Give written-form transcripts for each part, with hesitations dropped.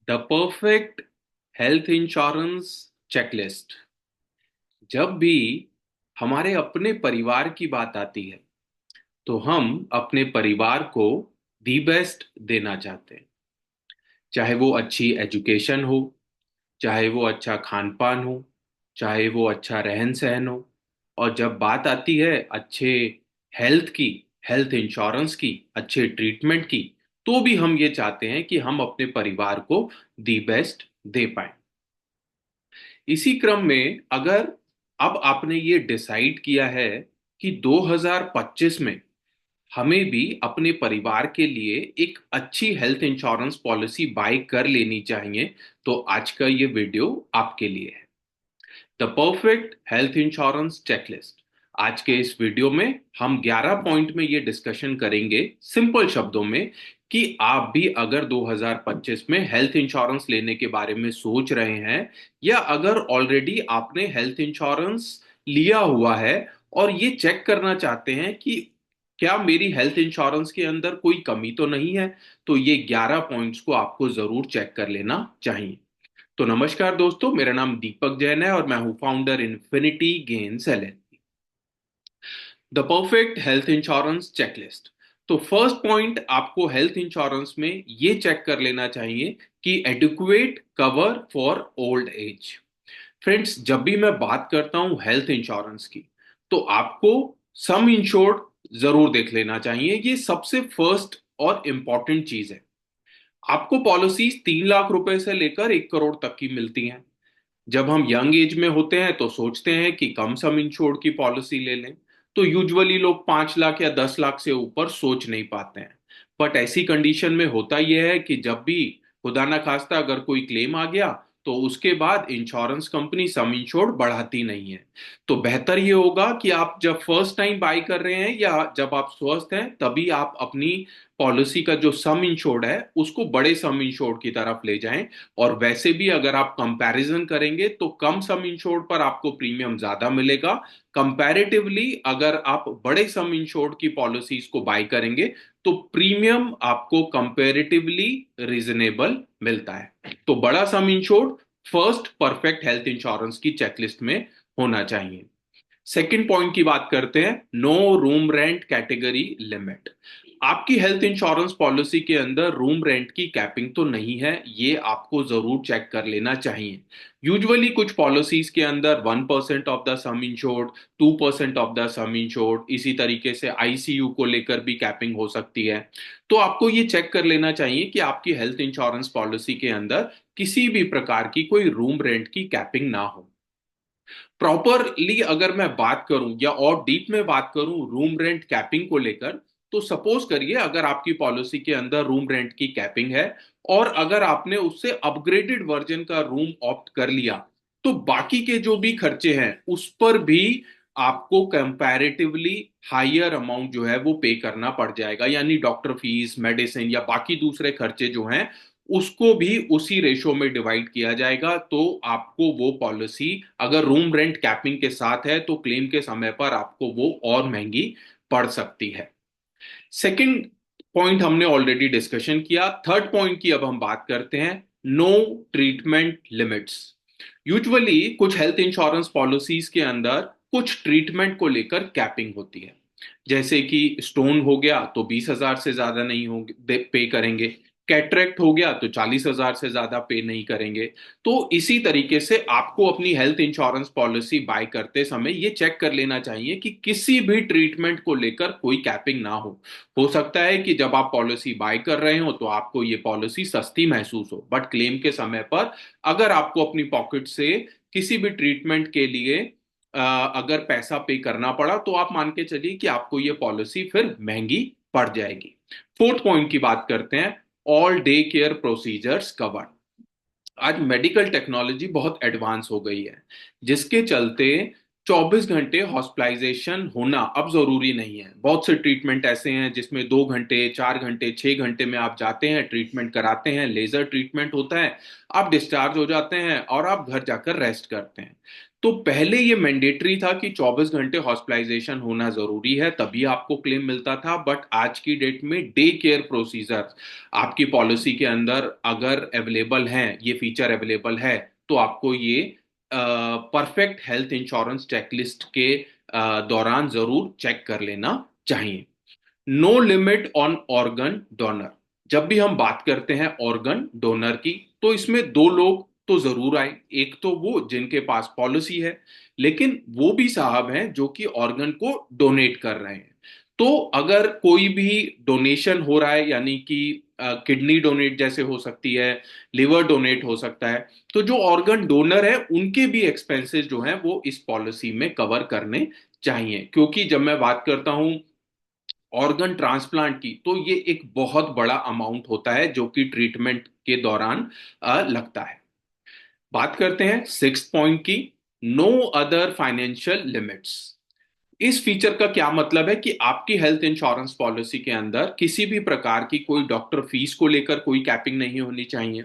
The perfect health insurance checklist. जब भी हमारे अपने परिवार की बात आती है तो हम अपने परिवार को दी बेस्ट देना चाहते हैं। चाहे वो अच्छी एजुकेशन हो, चाहे वो अच्छा खान पान हो, चाहे वो अच्छा रहन सहन हो। और जब बात आती है अच्छे हेल्थ की, हेल्थ इंश्योरेंस की, अच्छे ट्रीटमेंट की, तो भी हम ये चाहते हैं कि हम अपने परिवार को दी बेस्ट दे पाए। इसी क्रम में अगर अब आपने ये डिसाइड किया है कि 2025 में हमें भी अपने परिवार के लिए एक अच्छी हेल्थ इंश्योरेंस पॉलिसी बाय कर लेनी चाहिए, तो आज का ये वीडियो आपके लिए है। The perfect health insurance checklist. आज के इस वीडियो में हम 11 पॉइंट में ये डिस्कशन करेंगे, सिंपल शब्दों में, कि आप भी अगर 2025 में हेल्थ इंश्योरेंस लेने के बारे में सोच रहे हैं, या अगर ऑलरेडी आपने हेल्थ इंश्योरेंस लिया हुआ है और ये चेक करना चाहते हैं कि क्या मेरी हेल्थ इंश्योरेंस के अंदर कोई कमी तो नहीं है, तो ये 11 पॉइंट्स को आपको जरूर चेक कर लेना चाहिए। तो नमस्कार दोस्तों, मेरा नाम दीपक जैन है और मैं हूं founder infinity gains LLP. The perfect health insurance checklist. तो फर्स्ट पॉइंट आपको हेल्थ इंश्योरेंस में ये चेक कर लेना चाहिए कि adequate cover for old age. Friends, जब भी मैं बात करता हूं हेल्थ इंश्योरेंस की, तो आपको सम इंश्योर्ड जरूर देख लेना चाहिए। ये सबसे फर्स्ट और इंपॉर्टेंट चीज है। आपको पॉलिसीज 3 लाख रुपए से लेकर 1 करोड़ तक की मिलती हैं। जब हम यंग एज में होते हैं तो सोचते हैं कि कम सम इंश्योर्ड की पॉलिसी ले लें, तो यूजुअली लोग 5 लाख या 10 लाख से ऊपर सोच नहीं पाते हैं। बट ऐसी कंडीशन में होता यह है कि जब भी खुदा ना खास्ता अगर कोई क्लेम आ गया, तो उसके बाद इंश्योरेंस कंपनी सम इंश्योर्ड बढ़ाती नहीं है। तो बेहतर ये होगा कि आप जब फर्स्ट टाइम बाई कर रहे हैं या जब आप स्वस्थ हैं, तभी आप अपनी पॉलिसी का जो सम इंश्योर्ड है उसको बड़े सम इंश्योर्ड की तरफ ले जाएं। और वैसे भी अगर आप कंपैरिजन करेंगे तो कम सम इंश्योर्ड पर आपको प्रीमियम ज्यादा मिलेगा। कंपैरेटिवली अगर आप बड़े सम इंश्योर्ड की पॉलिसीज को बाय करेंगे तो प्रीमियम आपको कंपैरेटिवली रीजनेबल मिलता है। तो बड़ा sum insured first perfect health insurance की चेकलिस्ट में होना चाहिए। सेकंड पॉइंट की बात करते हैं, no room rent category limit. आपकी हेल्थ इंश्योरेंस पॉलिसी के अंदर रूम रेंट की कैपिंग तो नहीं है, ये आपको जरूर चेक कर लेना चाहिए। यूजुअली कुछ पॉलिसीज के अंदर 1% of the some insured, 2% of the some insured, इसी तरीके से आईसीयू को लेकर भी कैपिंग हो सकती है। तो आपको ये चेक कर लेना चाहिए कि आपकी हेल्थ इंश्योरेंस पॉलिसी के अंदर किसी भी प्रकार की कोई रूम रेंट की कैपिंग ना हो। प्रॉपरली अगर मैं बात करूं या और डीप में बात करूं रूम रेंट कैपिंग को लेकर, तो सपोज करिए अगर आपकी पॉलिसी के अंदर रूम रेंट की कैपिंग है और अगर आपने उससे अपग्रेडेड वर्जन का रूम ऑप्ट कर लिया, तो बाकी के जो भी खर्चे हैं उस पर भी आपको कंपैरेटिवली हायर अमाउंट जो है वो पे करना पड़ जाएगा। यानी डॉक्टर फीस, मेडिसिन या बाकी दूसरे खर्चे जो हैं उसको भी उसी रेशो में डिवाइड किया जाएगा। तो आपको वो पॉलिसी अगर रूम रेंट कैपिंग के साथ है तो क्लेम के समय पर आपको वो और महंगी पड़ सकती है। सेकंड पॉइंट हमने ऑलरेडी डिस्कशन किया। थर्ड पॉइंट की अब हम बात करते हैं, नो ट्रीटमेंट लिमिट्स। यूजुअली कुछ हेल्थ इंश्योरेंस पॉलिसीज के अंदर कुछ ट्रीटमेंट को लेकर कैपिंग होती है। जैसे कि स्टोन हो गया तो 20,000 से ज्यादा नहीं होंगे पे करेंगे, कैटरेक्ट हो गया तो 40,000 से ज्यादा पे नहीं करेंगे। तो इसी तरीके से आपको अपनी हेल्थ इंश्योरेंस पॉलिसी बाय करते समय ये चेक कर लेना चाहिए कि किसी भी ट्रीटमेंट को लेकर कोई कैपिंग ना हो सकता है कि जब आप पॉलिसी बाय कर रहे हो तो आपको ये पॉलिसी सस्ती महसूस हो, बट क्लेम के समय पर अगर आपको अपनी पॉकेट से किसी भी ट्रीटमेंट के लिए अगर पैसा पे करना पड़ा, तो आप मान के चलिए कि आपको ये पॉलिसी फिर महंगी पड़ जाएगी। फोर्थ पॉइंट की बात करते हैं, all day care procedures covered. आज मेडिकल टेक्नोलॉजी बहुत एडवांस हो गई है, जिसके चलते 24 घंटे हॉस्पिटलाइजेशन होना अब जरूरी नहीं है। बहुत से ट्रीटमेंट ऐसे हैं जिसमें 2 घंटे, 4 घंटे, 6 घंटे में आप जाते हैं, ट्रीटमेंट कराते हैं, लेजर ट्रीटमेंट होता है, आप डिस्चार्ज हो जाते हैं और आप घर जाकर रेस्ट करते हैं। तो पहले ये मैंडेटरी था कि 24 घंटे हॉस्पिटलाइजेशन होना जरूरी है तभी आपको क्लेम मिलता था, बट आज की डेट में डे केयर प्रोसीजर आपकी पॉलिसी के अंदर अगर अवेलेबल है, ये फीचर अवेलेबल है, तो आपको ये परफेक्ट हेल्थ इंश्योरेंस चेकलिस्ट के दौरान जरूर चेक कर लेना चाहिए। No limit on organ donor. जब भी हम बात करते हैं ऑर्गन डोनर की, तो इसमें दो लोग तो जरूर आए। एक तो वो जिनके पास पॉलिसी है, लेकिन वो भी साहब हैं जो कि ऑर्गन को डोनेट कर रहे हैं। तो अगर कोई भी डोनेशन हो रहा है, यानी कि किडनी डोनेट जैसे हो सकती है, लिवर डोनेट हो सकता है, तो जो ऑर्गन डोनर है उनके भी एक्सपेंसेस जो हैं वो इस पॉलिसी में कवर करने चाहिए। क्योंकि जब मैं बात करता हूं ऑर्गन ट्रांसप्लांट की, तो ये एक बहुत बड़ा अमाउंट होता है जो कि ट्रीटमेंट के दौरान लगता है। बात करते हैं सिक्स पॉइंट की, नो अदर फाइनेंशियल लिमिट्स। इस फीचर का क्या मतलब है कि आपकी हेल्थ इंश्योरेंस पॉलिसी के अंदर किसी भी प्रकार की कोई डॉक्टर फीस को लेकर कोई कैपिंग नहीं होनी चाहिए,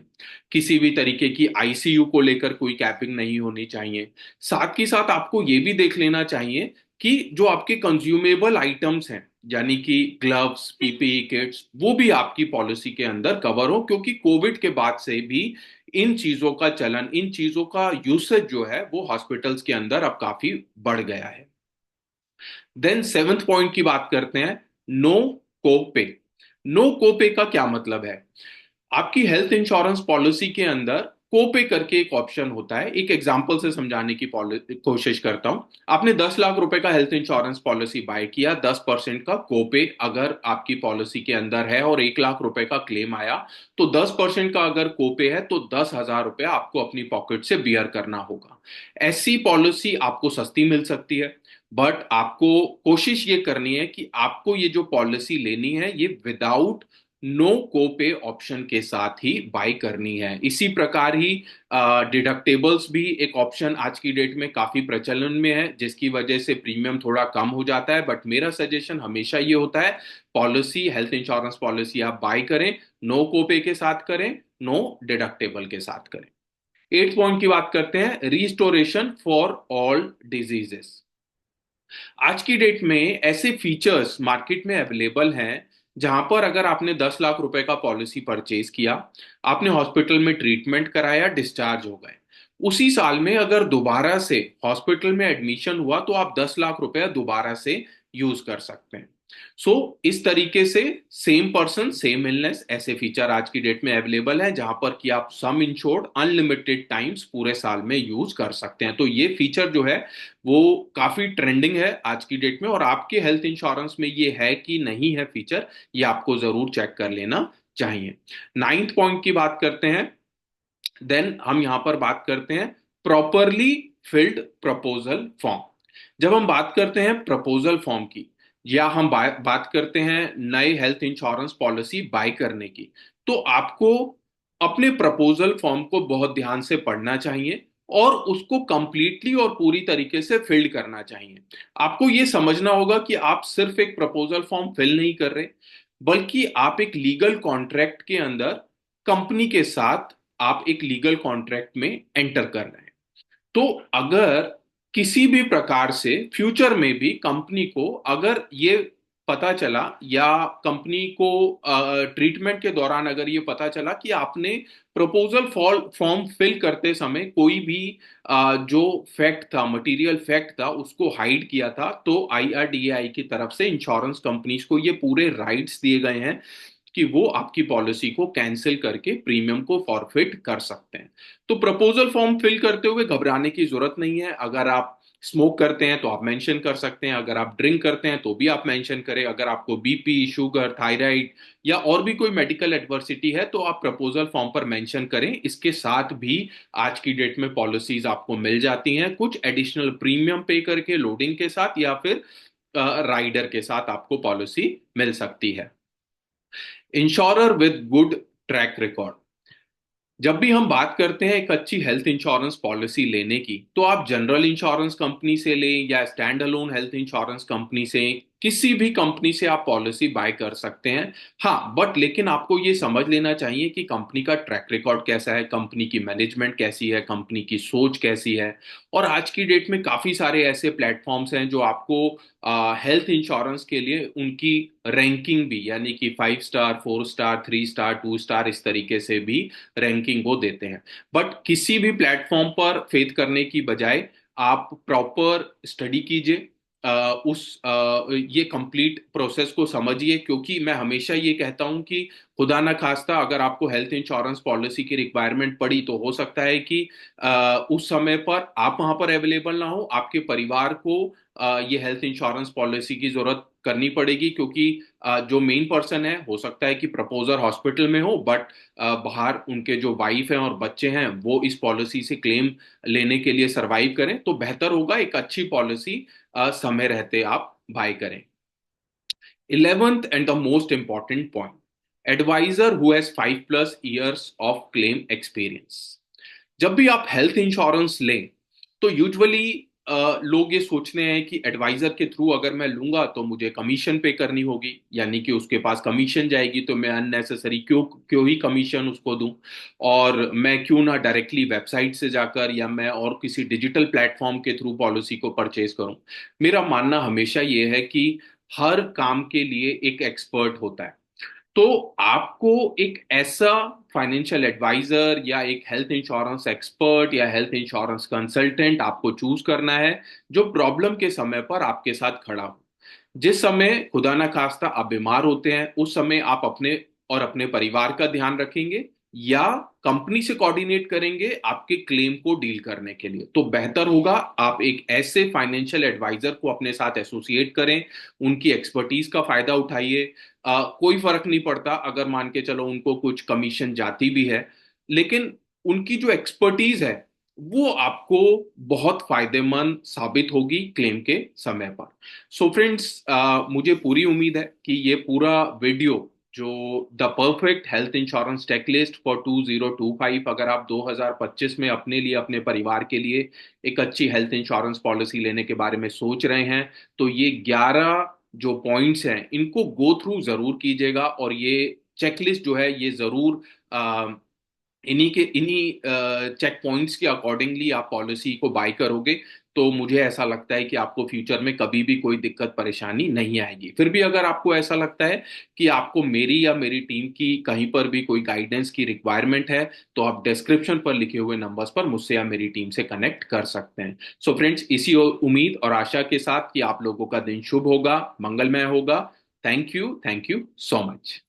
किसी भी तरीके की आईसीयू को लेकर कोई कैपिंग नहीं होनी चाहिए। साथ ही साथ आपको ये भी देख लेना चाहिए कि जो आपके कंज्यूमेबल आइटम्स हैं, यानी कि ग्लव्स, पीपीई किट्स, वो भी आपकी पॉलिसी के अंदर कवर हो, क्योंकि कोविड के बाद से भी इन चीजों का चलन, इन चीजों का यूसेज जो है वो हॉस्पिटल्स के अंदर अब काफी बढ़ गया है। देन सेवंथ पॉइंट की बात करते हैं, नो कोपे। नो कोपे का क्या मतलब है? आपकी हेल्थ इंश्योरेंस पॉलिसी के अंदर कोपे करके एक ऑप्शन होता है। एक एग्जांपल से समझाने की कोशिश करता हूं। आपने 10 लाख रुपए का हेल्थ इंश्योरेंस पॉलिसी बाय किया, 10% का कोपे अगर आपकी पॉलिसी के अंदर है और 1 लाख रुपए का क्लेम आया, तो 10% का अगर कोपे है तो 10,000 रुपया आपको अपनी पॉकेट से बियर करना होगा। ऐसी पॉलिसी आपको सस्ती मिल सकती है, बट आपको कोशिश ये करनी है कि आपको ये जो पॉलिसी लेनी है ये विदाउट नो कोपे ऑप्शन के साथ ही बाय करनी है। इसी प्रकार ही डिडक्टेबल्स भी एक ऑप्शन आज की डेट में काफी प्रचलन में है, जिसकी वजह से प्रीमियम थोड़ा कम हो जाता है। बट मेरा सजेशन हमेशा ये होता है, पॉलिसी, हेल्थ इंश्योरेंस पॉलिसी आप बाय करें, नो कोपे के साथ करें, नो डिडक्टेबल के साथ करें। एट पॉइंट की बात करते हैं, रिस्टोरेशन फॉर ऑल डिजीजेस। आज की डेट में ऐसे फीचर्स मार्केट में अवेलेबल हैं जहां पर अगर आपने 10 लाख रुपए का पॉलिसी परचेज किया, आपने हॉस्पिटल में ट्रीटमेंट कराया, डिस्चार्ज हो गए, उसी साल में अगर दोबारा से हॉस्पिटल में एडमिशन हुआ तो आप 10 लाख रुपया दोबारा से यूज कर सकते हैं। सो इस तरीके से सेम पर्सन सेम इलनेस, ऐसे फीचर आज की डेट में अवेलेबल है जहां पर कि आप सम इंश्योर्ड अनलिमिटेड टाइम्स पूरे साल में यूज कर सकते हैं। तो ये फीचर जो है वो काफी ट्रेंडिंग है आज की डेट में, और आपके हेल्थ इंश्योरेंस में ये है कि नहीं है फीचर, ये आपको जरूर चेक कर लेना चाहिए। नाइन्थ पॉइंट की बात करते हैं, देन हम यहां पर बात करते हैं प्रॉपरली फिल्ड प्रपोजल फॉर्म। जब हम बात करते हैं प्रपोजल फॉर्म की, या हम बात करते हैं नए हेल्थ इंश्योरेंस पॉलिसी बाय करने की, तो आपको अपने प्रपोजल फॉर्म को बहुत ध्यान से पढ़ना चाहिए और उसको कंप्लीटली और पूरी तरीके से फिल करना चाहिए। आपको ये समझना होगा कि आप सिर्फ एक प्रपोजल फॉर्म फिल नहीं कर रहे, बल्कि आप एक लीगल कॉन्ट्रैक्ट के अंदर कंपनी के साथ आप एक लीगल कॉन्ट्रैक्ट में एंटर कर रहे हैं। तो अगर किसी भी प्रकार से फ्यूचर में भी कंपनी को अगर ये पता चला, या कंपनी को ट्रीटमेंट के दौरान अगर ये पता चला कि आपने प्रपोजल फॉर्म फिल करते समय कोई भी जो फैक्ट था, मटेरियल फैक्ट था, उसको हाइड किया था, तो आईआरडीएआई की तरफ से इंश्योरेंस कंपनीज को ये पूरे राइट्स दिए गए हैं कि वो आपकी पॉलिसी को कैंसिल करके प्रीमियम को फॉरफिट कर सकते हैं। तो प्रपोजल फॉर्म फिल करते हुए घबराने की जरूरत नहीं है। अगर आप स्मोक करते हैं तो आप मेंशन कर सकते हैं, अगर आप ड्रिंक करते हैं तो भी आप मेंशन करें, अगर आपको बीपी, शुगर, थायराइड या और भी कोई मेडिकल एडवर्सिटी है तो आप प्रपोजल फॉर्म पर मेंशन करें। इसके साथ भी आज की डेट में पॉलिसीज आपको मिल जाती हैं कुछ एडिशनल प्रीमियम पे करके, लोडिंग के साथ या फिर राइडर के साथ आपको पॉलिसी मिल सकती है। Insurer with good track record. जब भी हम बात करते हैं एक अच्छी हेल्थ इंश्योरेंस पॉलिसी लेने की, तो आप जनरल इंश्योरेंस कंपनी से लें या stand alone health insurance company से, किसी भी कंपनी से आप पॉलिसी बाय कर सकते हैं। हाँ, बट लेकिन आपको ये समझ लेना चाहिए कि कंपनी का ट्रैक रिकॉर्ड कैसा है, कंपनी की मैनेजमेंट कैसी है, कंपनी की सोच कैसी है। और आज की डेट में काफी सारे ऐसे प्लेटफॉर्म्स हैं जो आपको हेल्थ इंश्योरेंस के लिए उनकी रैंकिंग भी, यानी कि 5 स्टार, 4 स्टार, 3 स्टार, 2 स्टार, इस तरीके से भी रैंकिंग वो देते हैं। बट किसी भी प्लेटफॉर्म पर फेथ करने की बजाय आप प्रॉपर स्टडी कीजिए, ये कंप्लीट प्रोसेस को समझिए, क्योंकि मैं हमेशा ये कहता हूं कि खुदा ना खास्ता अगर आपको हेल्थ इंश्योरेंस पॉलिसी की रिक्वायरमेंट पड़ी तो हो सकता है कि उस समय पर आप वहां पर अवेलेबल ना हो, आपके परिवार को ये हेल्थ इंश्योरेंस पॉलिसी की जरूरत करनी पड़ेगी, क्योंकि जो मेन पर्सन है हो सकता है कि प्रपोजर हॉस्पिटल में हो, बट बाहर उनके जो वाइफ हैं और बच्चे हैं वो इस पॉलिसी से क्लेम लेने के लिए सरवाइव करें। तो बेहतर होगा एक अच्छी पॉलिसी समय रहते आप बाय करें। 11th and the most important point, advisor who has 5+ years of claim experience। जब भी आप हेल्थ इंश्योरेंस लें तो यूजुअली लोग ये सोचते हैं कि एडवाइजर के थ्रू अगर मैं लूंगा तो मुझे कमीशन पे करनी होगी, यानी कि उसके पास कमीशन जाएगी, तो मैं अननेसेसरी क्यों क्यों ही कमीशन उसको दूं, और मैं क्यों ना डायरेक्टली वेबसाइट से जाकर या मैं और किसी डिजिटल प्लेटफॉर्म के थ्रू पॉलिसी को परचेज करूं। मेरा मानना हमेशा ये है कि हर काम के लिए एक एक्सपर्ट होता है। तो आपको एक ऐसा फाइनेंशियल एडवाइजर या एक हेल्थ इंश्योरेंस एक्सपर्ट या हेल्थ इंश्योरेंस कंसल्टेंट आपको चूज करना है जो प्रॉब्लम के समय पर आपके साथ खड़ा हो। जिस समय खुदा ना खास्ता आप बीमार होते हैं उस समय आप अपने और अपने परिवार का ध्यान रखेंगे या कंपनी से कोऑर्डिनेट करेंगे आपके क्लेम को डील करने के लिए, तो बेहतर होगा आप एक ऐसे फाइनेंशियल एडवाइजर को अपने साथ एसोसिएट करें, उनकी एक्सपर्टीज का फायदा उठाइए। कोई फर्क नहीं पड़ता अगर मान के चलो उनको कुछ कमीशन जाती भी है, लेकिन उनकी जो एक्सपर्टीज है वो आपको बहुत फायदेमंद साबित होगी क्लेम के समय पर। सो फ्रेंड्स, मुझे पूरी उम्मीद है कि ये पूरा वीडियो जो the perfect health insurance checklist for 2025, अगर आप 2025 में अपने लिए अपने परिवार के लिए एक अच्छी हेल्थ इंश्योरेंस पॉलिसी लेने के बारे में सोच रहे हैं, तो ये 11 जो पॉइंट्स हैं इनको गो थ्रू जरूर कीजिएगा, और ये चेकलिस्ट जो है ये जरूर इन्हीं चेक पॉइंट्स के अकॉर्डिंगली आप पॉलिसी को बाय करोगे तो मुझे ऐसा लगता है कि आपको फ्यूचर में कभी भी कोई दिक्कत परेशानी नहीं आएगी। फिर भी अगर आपको ऐसा लगता है कि आपको मेरी या मेरी टीम की कहीं पर भी कोई गाइडेंस की रिक्वायरमेंट है तो आप डिस्क्रिप्शन पर लिखे हुए नंबर्स पर मुझसे या मेरी टीम से कनेक्ट कर सकते हैं। सो फ्रेंड्स, इसी उम्मीद और आशा के साथ कि आप लोगों का दिन शुभ होगा, मंगलमय होगा। Thank you so much.